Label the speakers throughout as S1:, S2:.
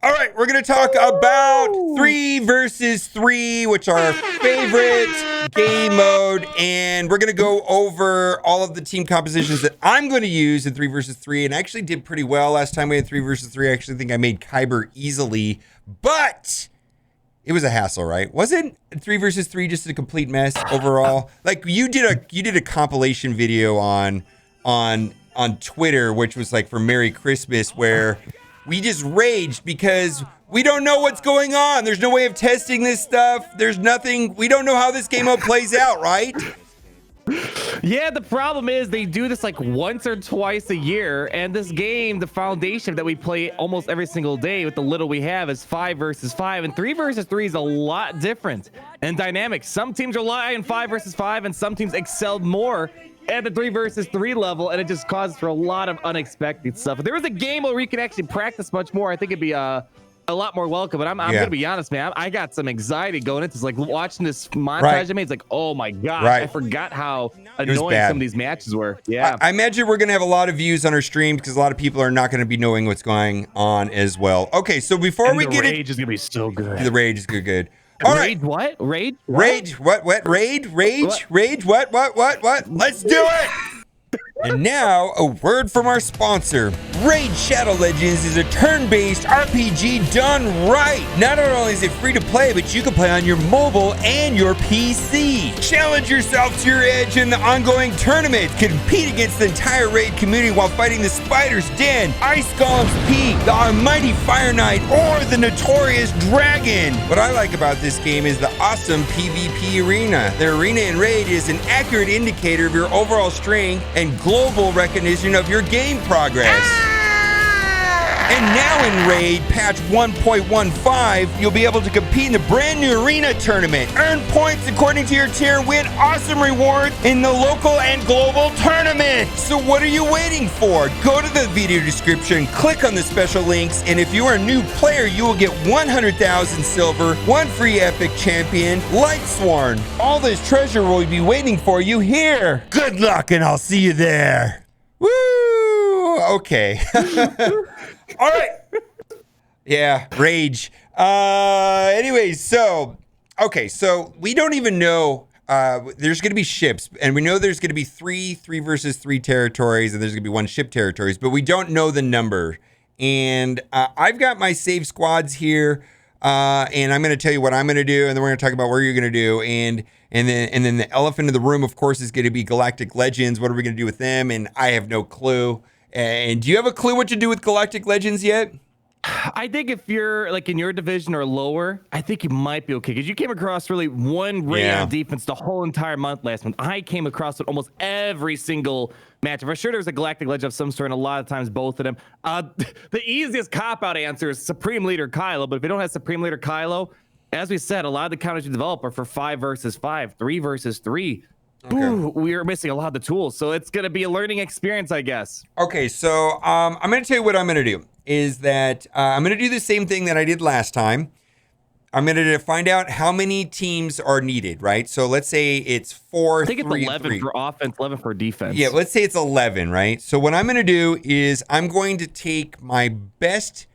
S1: All right, we're going to talk about 3 versus 3, which are our favorite game mode, and we're going to go over all of the team compositions that I'm going to use in 3 versus 3, and I actually did pretty well last time we had 3 versus 3. I actually think I made Kyber easily, but it was a hassle, right? Wasn't 3 versus 3 just a complete mess overall? Like you did a compilation video on Twitter, which was like for Merry Christmas, where we just raged because we don't know what's going on. There's no way of testing this stuff. There's nothing. We don't know how this game mode plays out, right?
S2: Yeah, the problem is they do this like once or twice a year, and this game, the foundation that we play almost every single day with the little we have, is 5 versus 5, and 3 versus 3 is a lot different and dynamic. Some teams rely on 5 versus 5, and some teams excel more at the 3 versus 3 level, and it just causes for a lot of unexpected stuff. If there was a game where we could actually practice much more, I think it'd be a lot more welcome. But I'm gonna be honest, man. I got some anxiety going into this. Like watching this montage I made, it's like, oh my god, I forgot how annoying some of these matches were. Yeah,
S1: I imagine we're gonna have a lot of views on our stream because a lot of people are not gonna be knowing what's going on as well. Okay, so before we get it,
S2: the rage is gonna be so good.
S1: The rage is good. All right.
S2: What? Raid?
S1: Rage? What? Raid? Rage? What? Rage? What? Let's do it! And now, a word from our sponsor. Raid Shadow Legends is a turn-based RPG done right. Not only is it free to play, but you can play on your mobile and your PC. Challenge yourself to your edge in the ongoing tournament. Compete against the entire Raid community while fighting the Spider's Den, Ice Golem's Peak, the Almighty Fire Knight, or the Notorious Dragon. What I like about this game is the awesome PvP arena. The arena in Raid is an accurate indicator of your overall strength and global recognition of your game progress. And now in Raid patch 1.15, you'll be able to compete in the brand new arena tournament, earn points according to your tier, and win awesome rewards in the local and global tournament. So what are you waiting for? Go to the video description, click on the special links, and if you are a new player, you will get 100,000 silver, 1 free epic champion, Lightsworn. All this treasure will be waiting for you here. Good luck, and I'll see you there. Woo! Okay. All right. Yeah, rage. Anyways, so we don't even know. There's going to be ships, and we know there's going to be 3 versus 3 territories, and there's going to be 1 ship territories, but we don't know the number. And I've got my save squads here, and I'm going to tell you what I'm going to do, and then we're going to talk about what you're going to do, and then the elephant in the room, of course, is going to be Galactic Legends. What are we going to do with them? And I have no clue. And do you have a clue what to do with Galactic Legends yet?
S2: I think if you're like in your division or lower, I think you might be okay because you came across really one raid on defense the whole entire month last month. I came across it almost every single match. For sure, there's a Galactic Legend of some sort, and a lot of times both of them. The easiest cop-out answer is Supreme Leader Kylo, but if you don't have Supreme Leader Kylo, as we said, a lot of the counters you develop are for 5 versus 5, 3 versus 3. Okay. Ooh, we are missing a lot of the tools, so it's going to be a learning experience, I guess.
S1: Okay, so I'm going to tell you what I'm going to do is that I'm going to do the same thing that I did last time. I'm going to find out how many teams are needed, right? So let's say it's 4,
S2: I think
S1: 3,
S2: it's 11 for offense, 11 for defense.
S1: Yeah, let's say it's 11, right? So what I'm going to do is I'm going to take my best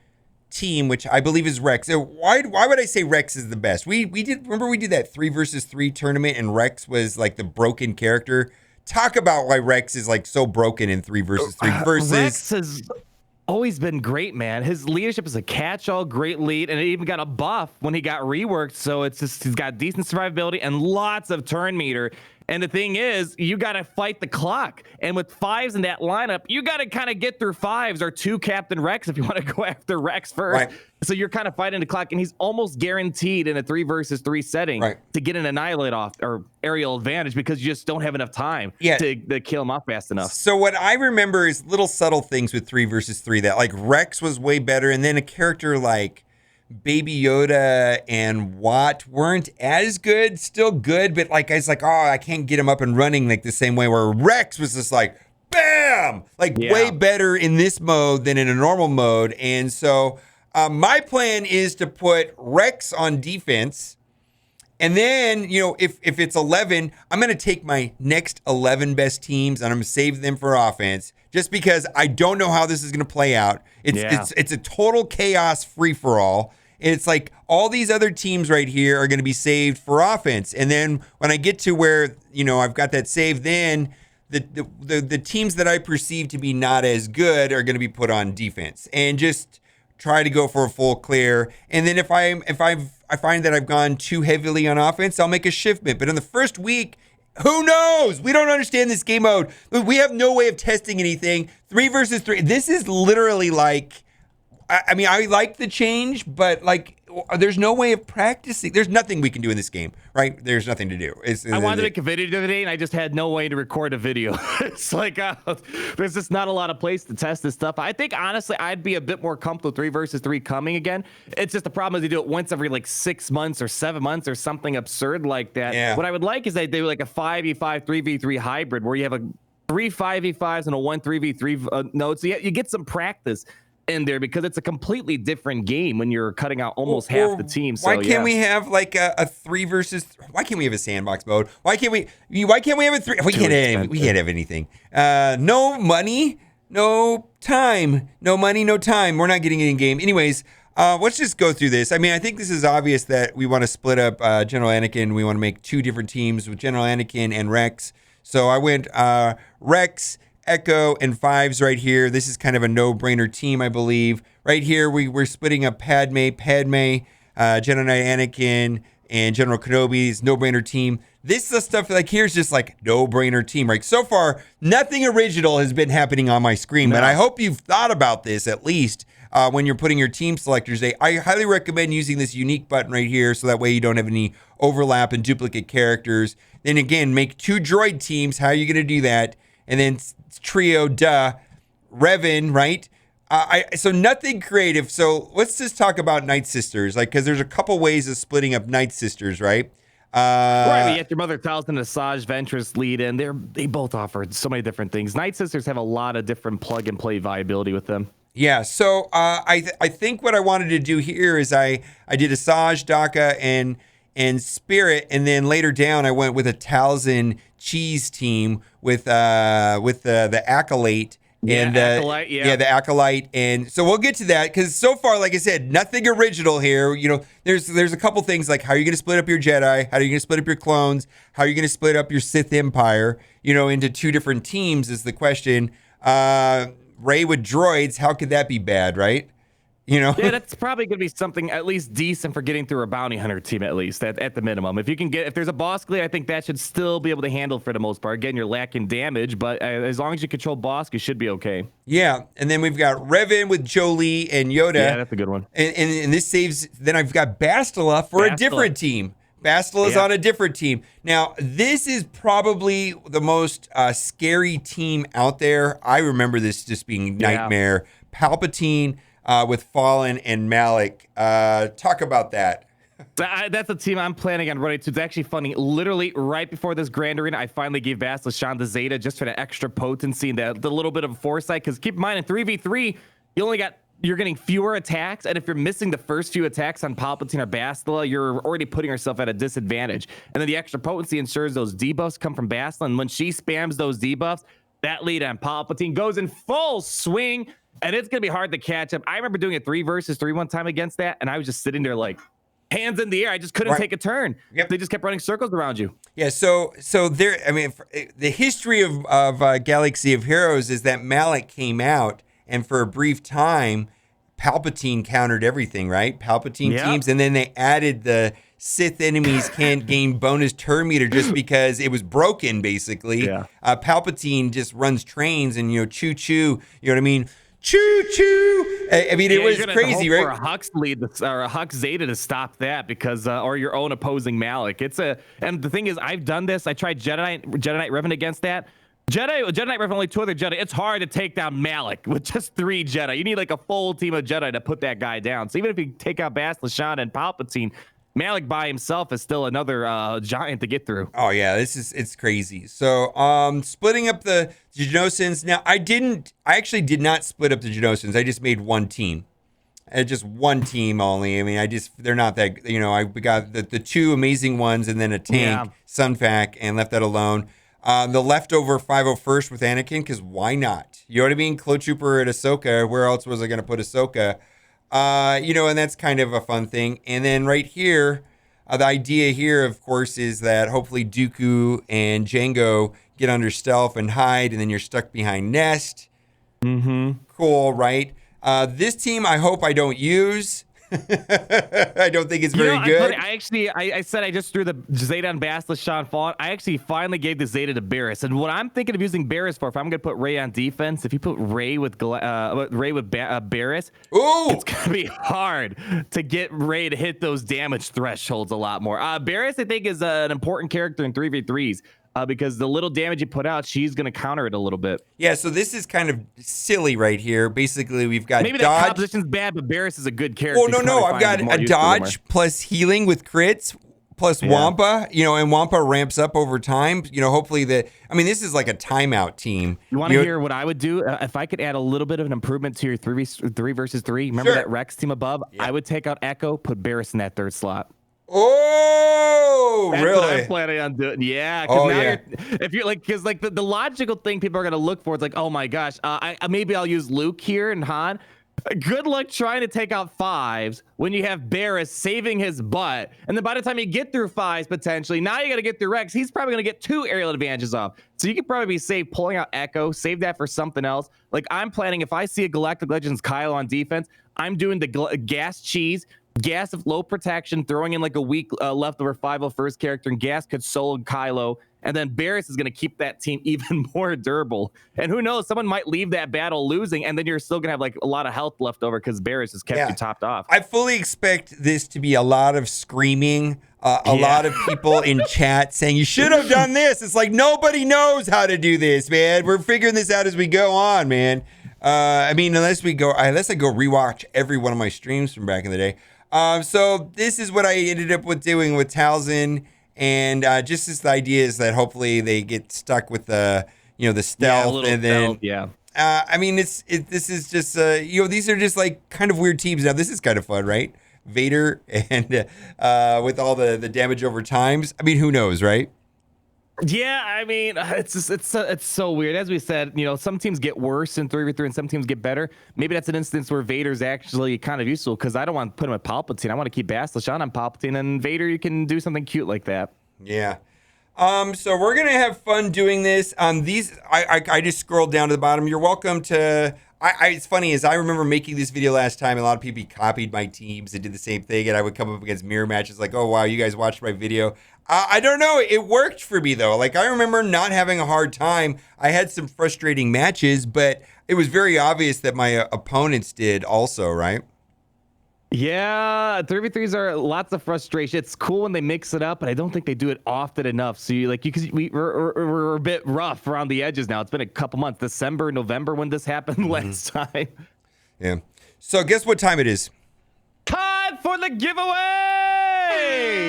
S1: team, which I believe is Rex. Why would I say Rex is the best? We did that 3 versus 3 tournament, and Rex was like the broken character. Talk about why Rex is like so broken in 3 versus 3 versus
S2: Rex has always been great, man. His leadership is a catch-all, great lead, and it even got a buff when he got reworked. So it's just he's got decent survivability and lots of turn meter. And the thing is, you got to fight the clock. And with 5s in that lineup, you got to kind of get through 5s or 2 Captain Rex if you want to go after Rex first. Right. So you're kind of fighting the clock, and he's almost guaranteed in a 3 versus 3 setting to get an annihilate off or aerial advantage because you just don't have enough time to kill him off fast enough.
S1: So what I remember is little subtle things with 3 versus 3 that like Rex was way better, and then a character like Baby Yoda and Watt weren't as good, still good, but like I was like, oh, I can't get him up and running like the same way, where Rex was just like, bam, like way better in this mode than in a normal mode. And so my plan is to put Rex on defense. And then, you know, if it's 11, I'm going to take my next 11 best teams and I'm going to save them for offense. just because I don't know how this is going to play out. It's a total chaos free-for-all. It's like all these other teams right here are going to be saved for offense. And then when I get to where, I've got that save, then the teams that I perceive to be not as good are going to be put on defense and just try to go for a full clear. And then if I find that I've gone too heavily on offense, I'll make a shiftment. But in the first week, who knows? We don't understand this game mode. We have no way of testing anything. 3 versus 3. This is literally like, I mean, I like the change, but like, there's no way of practicing. There's nothing we can do in this game, right? There's nothing to do.
S2: I wanted to make a video the other day, and I just had no way to record a video. It's like there's just not a lot of place to test this stuff. I think, honestly, I'd be a bit more comfortable 3 versus 3 coming again. It's just the problem is they do it once every like 6 months or 7 months or something absurd like that.
S1: Yeah.
S2: What I would like is they do like a 5v5, 3v3 hybrid where you have a 3 5v5s and a 1 3v3 node. So you get some practice in there because it's a completely different game when you're cutting out almost half the team. So,
S1: why can't we have like a 3 versus? Why can't we have a sandbox mode? Why can't we have a 3? We can't have anything. No money, no time. No money, no time. We're not getting it in game. Anyways, let's just go through this. I mean, I think this is obvious that we want to split up General Anakin. We want to make 2 different teams with General Anakin and Rex. So I went Rex, Echo, and Fives right here. This is kind of a no-brainer team, I believe. Right here, we're splitting up Padme, Jedi Knight Anakin, and General Kenobi's no-brainer team. This is the stuff like here's just like no-brainer team. Right? So far, nothing original has been happening on my screen, but I hope you've thought about this at least when you're putting your team selectors. I highly recommend using this unique button right here so that way you don't have any overlap and duplicate characters. Then again, make 2 droid teams. How are you going to do that? And then trio, Revan, right? So nothing creative. So let's just talk about Night Sisters, like because there's a couple ways of splitting up Night Sisters, right?
S2: Right, yet your Mother Thousand Asajj Ventress lead in. They both offer so many different things. Night Sisters have a lot of different plug and play viability with them.
S1: Yeah, so I think what I wanted to do here is I did Asajj, Daka, and Spirit, and then later down I went with a Talzin cheese team with the Acolyte and
S2: Acolyte,
S1: the Acolyte, and so we'll get to that because so far, like I said, nothing original here. There's a couple things like how are you going to split up your Jedi, how are you going to split up your clones, how are you going to split up your Sith Empire, into 2 different teams is the question. Rey with droids, how could that be bad, right? Yeah,
S2: that's probably going to be something at least decent for getting through a bounty hunter team, at least at the minimum. If there's a boss clear, I think that should still be able to handle for the most part. Again, you're lacking damage, but as long as you control boss, you should be okay. Yeah,
S1: and then we've got Revan with Jolee and Yoda.
S2: Yeah, that's a good one.
S1: And this saves. Then I've got Bastila for a different team. Bastila's on a different team. Now, this is probably the most scary team out there. I remember this just being nightmare. Palpatine. With Fallen and Malik. Talk about that.
S2: That's a team I'm planning on running to. It's actually funny. Literally, right before this Grand Arena, I finally gave Bastila Shanda Zeta just for the extra potency and the little bit of foresight. Because keep in mind, in 3v3, you're getting fewer attacks. And if you're missing the first few attacks on Palpatine or Bastila, you're already putting yourself at a disadvantage. And then the extra potency ensures those debuffs come from Bastila. And when she spams those debuffs, that lead on Palpatine goes in full swing. And it's going to be hard to catch up. I remember doing a 3 versus 3 one time against that, and I was just sitting there like, hands in the air. I just couldn't take a turn. Yep. They just kept running circles around you.
S1: Yeah, so there, I mean, the history of Galaxy of Heroes is that Malik came out, and for a brief time, Palpatine countered everything, right? Palpatine teams, and then they added the Sith enemies can't gain bonus turn meter just because it was broken, basically.
S2: Yeah.
S1: Palpatine just runs trains and, choo-choo, you know what I mean? Choo-choo! I mean, it was crazy, right?
S2: For a Hux lead or a Hux Zeta to stop that because, or your own opposing Malik. And the thing is, I've done this. I tried Jedi Knight Revan against that. Jedi Knight Revan, only 2 other Jedi. It's hard to take down Malik with just 3 Jedi. You need like a full team of Jedi to put that guy down. So even if you take out Bastila Shanda and Palpatine, Malik by himself is still another giant to get through.
S1: Oh yeah, it's crazy. So splitting up the Geonosians. Now I actually did not split up the Geonosians. I just made one team. Just one team only. I mean, they're not that, we got the 2 amazing ones and then a tank, Sunfac, and left that alone. The leftover 501st with Anakin, because why not? You know what I mean? Clone Trooper at Ahsoka. Where else was I going to put Ahsoka? And that's kind of a fun thing. And then right here, the idea here, of course, is that hopefully Dooku and Jango get under stealth and hide, and then you're stuck behind Nest. Cool, right? This team, I hope I don't use. I don't think it's very good.
S2: I said I just threw the Zeta and Basilisk Sean Fawn. I actually finally gave the Zeta to Barris, and what I'm thinking of using Barris for, if I'm gonna put Rey on defense, if you put Rey with Barris, it's gonna be hard to get Rey to hit those damage thresholds a lot more. Barris, I think, is an important character in 3v3s. Because the little damage you put out, she's going to counter it a little bit.
S1: Yeah, so this is kind of silly right here. Basically, we've got
S2: maybe
S1: dodge.
S2: That composition's bad, but Barris is a good character.
S1: Oh, no. I've got a dodge plus healing with crits plus Wampa, and Wampa ramps up over time. Hopefully this is like a timeout team.
S2: You want to hear what I would do? If I could add a little bit of an improvement to your 3 versus 3, remember that Rex team above? Yeah. I would take out Echo, put Barris in that third slot.
S1: Oh,
S2: that's
S1: really?
S2: What I'm planning on doing. Yeah. If you're like, because like the logical thing people are gonna look for is like, oh my gosh, maybe I'll use Luke here and Han. Good luck trying to take out 5s when you have Barris saving his butt, and then by the time you get through 5s potentially, now you got to get through Rex. He's probably gonna get 2 aerial advantages off, so you could probably be safe pulling out Echo, save that for something else. Like I'm planning, if I see a Galactic Legends Kylo on defense, I'm doing the gas cheese. Gas of low protection, throwing in like a weak leftover 501st character, and Gas could solo Kylo, and then Barris is going to keep that team even more durable. And who knows, someone might leave that battle losing, and then you're still going to have like a lot of health left over because Barris has kept you topped off.
S1: I fully expect this to be a lot of screaming, a lot of people in chat saying, you should have done this. It's like, nobody knows how to do this, man. We're figuring this out as we go on, man. Unless I go rewatch every one of my streams from back in the day. So this is what I ended up doing with Talzin, and just as the idea is that hopefully they get stuck with the stealth, and then this is just these are just like kind of weird teams. Now this is kind of fun, right? Vader and with all the damage over times. Who knows, right?
S2: Yeah, it's so weird. As we said, some teams get worse in 3v3 and some teams get better. Maybe that's an instance where Vader's actually kind of useful, because I don't want to put him at Palpatine. I want to keep Basilisk on Palpatine, and Vader, you can do something cute like that.
S1: Yeah. So we're gonna have fun doing this. These I just scrolled down to the bottom. You're welcome to. It's funny, as I remember making this video last time, a lot of people copied my teams and did the same thing, and I would come up against mirror matches like, oh wow, you guys watched my video. I don't know, it worked for me though. Like I remember not having a hard time. I had some frustrating matches, but it was very obvious that my opponents did also, right?
S2: Yeah, 3v3s are lots of frustration. It's cool when they mix it up, but I don't think they do it often enough. So we're a bit rough around the edges now. It's been a couple months, December, November when this happened last time.
S1: Yeah. So guess what time it is?
S2: Time for the giveaway!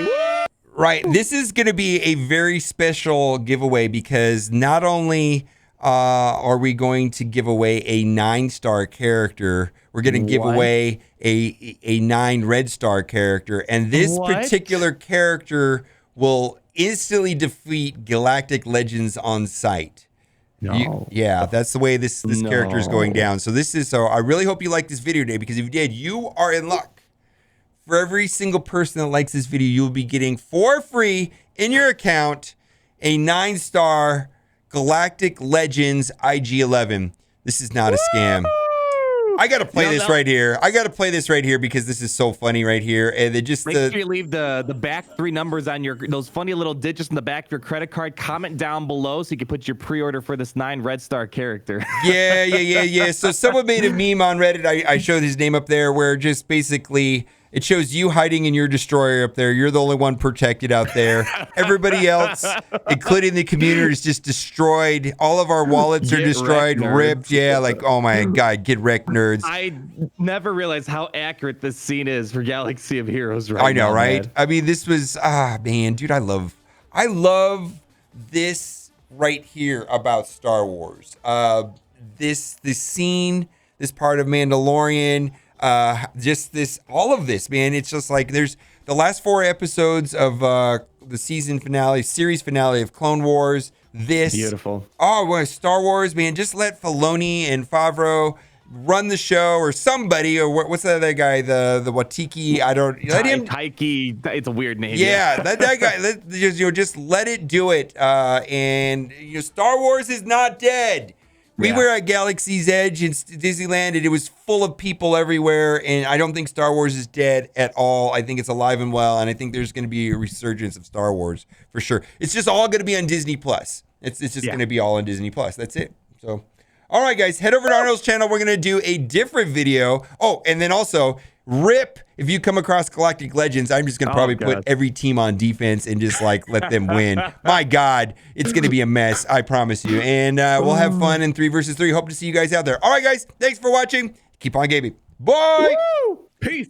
S2: Woo!
S1: Right. This is going to be a very special giveaway, because not only are we going to give away a 9-star character, we're going to give away a 9 red star character, and this particular character will instantly defeat Galactic Legends on sight.
S2: No.
S1: That's the way this character is going down. So I really hope you like this video today, because if you did, you are in luck. For every single person that likes this video, you will be getting for free in your account a 9-star Galactic Legends IG-11. This is not a scam. I gotta play this right here. I gotta play this right here because this is so funny right here. And it just
S2: make sure you leave the back 3 numbers on those funny little digits in the back of your credit card. Comment down below so you can put your pre-order for this 9 red star character.
S1: Yeah. So someone made a meme on Reddit. I showed his name up there, where just basically it shows you hiding in your destroyer up there. You're the only one protected out there. Everybody else, including the community, is just destroyed. All of our wallets are destroyed, ripped. Yeah, like, oh my God, get wrecked, nerds.
S2: I never realized how accurate this scene is for Galaxy of Heroes right now.
S1: I know, right? Man. This was, man, dude, I love this right here about Star Wars. This scene, this part of Mandalorian, all of this, man. It's just like there's the last 4 episodes of the series finale of Clone Wars. this.
S2: Beautiful.
S1: Oh, well, Star Wars, man. Just let Filoni and Favreau run the show, or somebody, or what's the other guy? The Watiki. I don't let him.
S2: Taiki. It's a weird name.
S1: Yeah, that guy. Just let it do it. And Star Wars is not dead. We were at Galaxy's Edge in Disneyland, and it was full of people everywhere. And I don't think Star Wars is dead at all. I think it's alive and well, and I think there's going to be a resurgence of Star Wars for sure. It's just all going to be on Disney Plus. It's just going to be all on Disney Plus. That's it. So, all right, guys, head over to Arnold's channel. We're going to do a different video. Oh, and then also, rip, if you come across Galactic Legends, I'm just going to probably put every team on defense and just like let them win. My God, it's going to be a mess. I promise you. And we'll have fun in 3 versus 3. Hope to see you guys out there. All right, guys, thanks for watching. Keep on gaming. Bye.
S2: Woo! Peace.